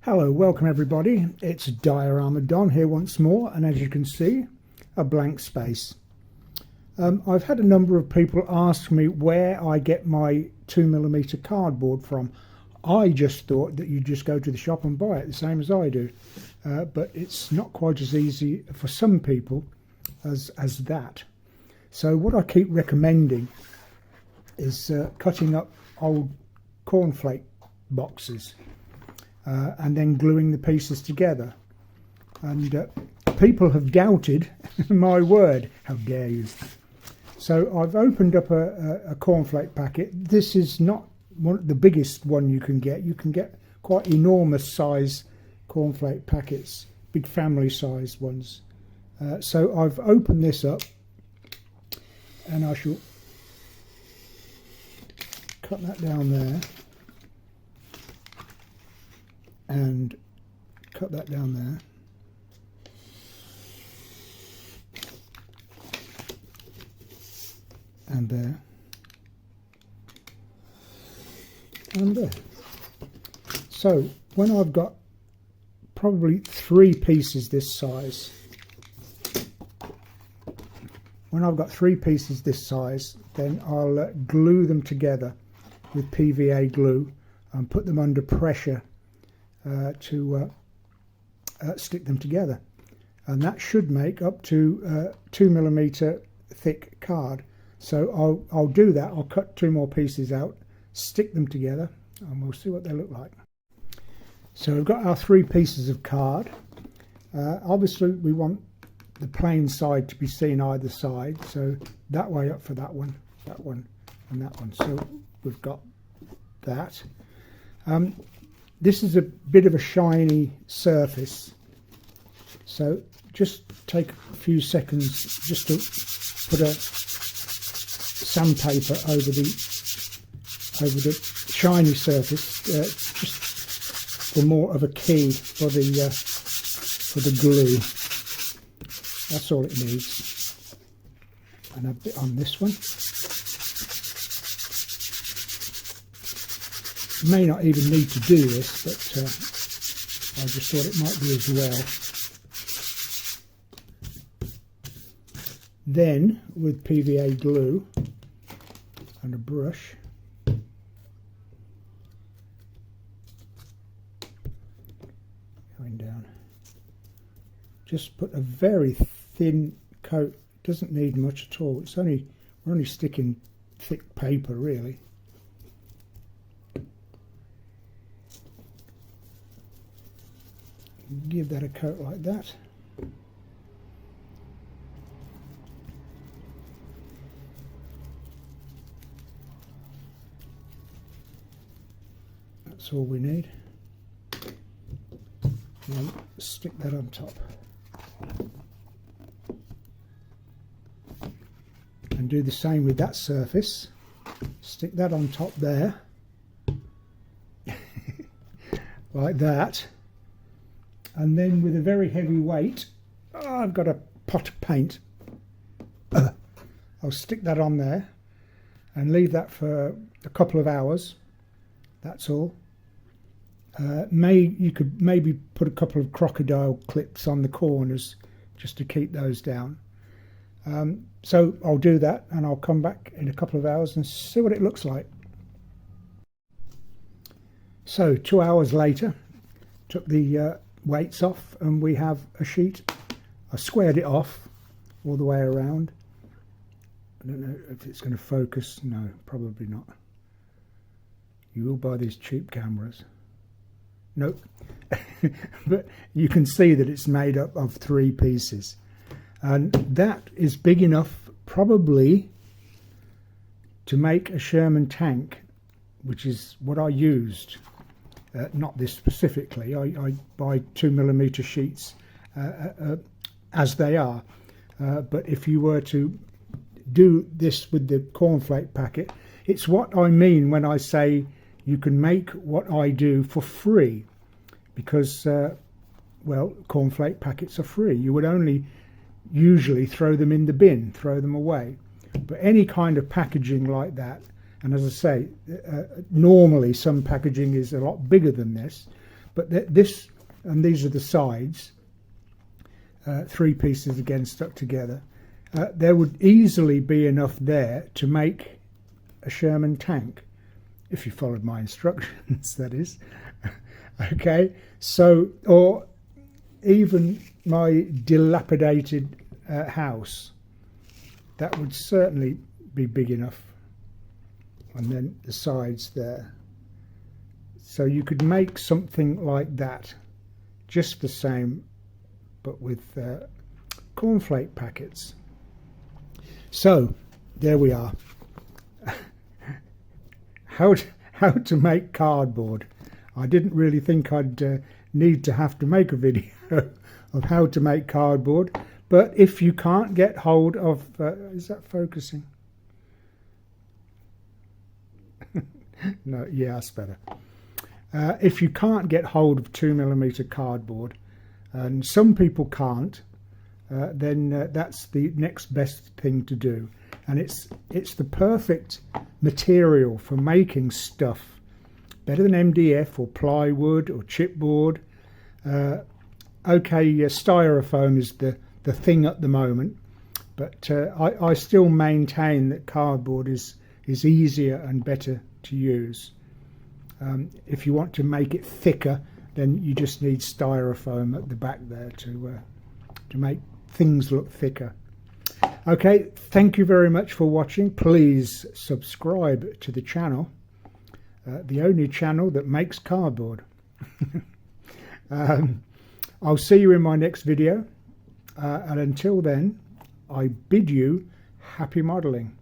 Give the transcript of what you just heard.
Hello, welcome everybody. It's Diorama Don here once more, and as you can see, a blank space. I've had a number of people ask me where I get my 2mm cardboard from. I just thought that you just go to the shop and buy it, the same as I do. But it's not quite as easy for some people as that. So what I keep recommending is cutting up old cornflake boxes. And then gluing the pieces together. And people have doubted my word. How dare you? So I've opened up a cornflake packet. This is not the biggest one you can get. You can get quite enormous size cornflake packets, big family size ones. So I've opened this up, and I shall cut that down there. And cut that down there. And there. And there. So when I've got probably 3 pieces this size, then I'll glue them together with PVA glue and put them under pressure to stick them together, and that should make up to 2mm thick card. So I'll do that. I'll cut 2 more pieces out, stick them together, and we'll see what they look like. So we've got our 3 pieces of card. Obviously we want the plain side to be seen either side, so that way up for that one, and that one. So we've got that. This is a bit of a shiny surface, so just take a few seconds just to put a sandpaper over the shiny surface, just for more of a key for the glue. That's all it needs, and a bit on this one. May not even need to do this, but I just thought it might be as well. Then with PVA glue and a brush, going down, just put a very thin coat. Doesn't need much at all. We're only sticking thick paper really. Give that a coat like that. That's all we need. And stick that on top. And do the same with that surface. Stick that on top there. Like that. And then with a very heavy weight, I've got a pot of paint. I'll stick that on there and leave that for a couple of hours. That's all. You could maybe put a couple of crocodile clips on the corners just to keep those down. So I'll do that, and I'll come back in a couple of hours and see what it looks like. So 2 hours later, took the weights off, and we have a sheet. I squared it off all the way around. I don't know if it's going to focus. No, probably not. You will buy these cheap cameras. Nope. But you can see that it's made up of 3 pieces, and that is big enough probably to make a Sherman tank, which is what I used. Not this specifically. I buy 2mm sheets as they are, but if you were to do this with the cornflake packet, it's what I mean when I say you can make what I do for free, because well, cornflake packets are free. You would only usually throw them in the bin, throw them away. But any kind of packaging like that, and as I say, normally some packaging is a lot bigger than this, But this, and these are the sides, 3 pieces again stuck together. There would easily be enough there to make a Sherman tank, if you followed my instructions, that is. Okay, so, or even my dilapidated house, that would certainly be big enough. And then the sides there. So you could make something like that, just the same, but with cornflake packets. So there we are. How to make cardboard. I didn't really think I'd need to have to make a video of how to make cardboard, but if you can't get hold of is that focusing? No, yeah, that's better. If you can't get hold of 2mm cardboard, and some people can't, then that's the next best thing to do, and it's the perfect material for making stuff, better than MDF or plywood or chipboard. Okay, styrofoam is the thing at the moment, but I still maintain that cardboard is easier and better to use. If you want to make it thicker, then you just need styrofoam at the back there to make things look thicker. Okay, thank you very much for watching. Please subscribe to the channel, the only channel that makes cardboard. I'll see you in my next video, and until then, I bid you happy modelling.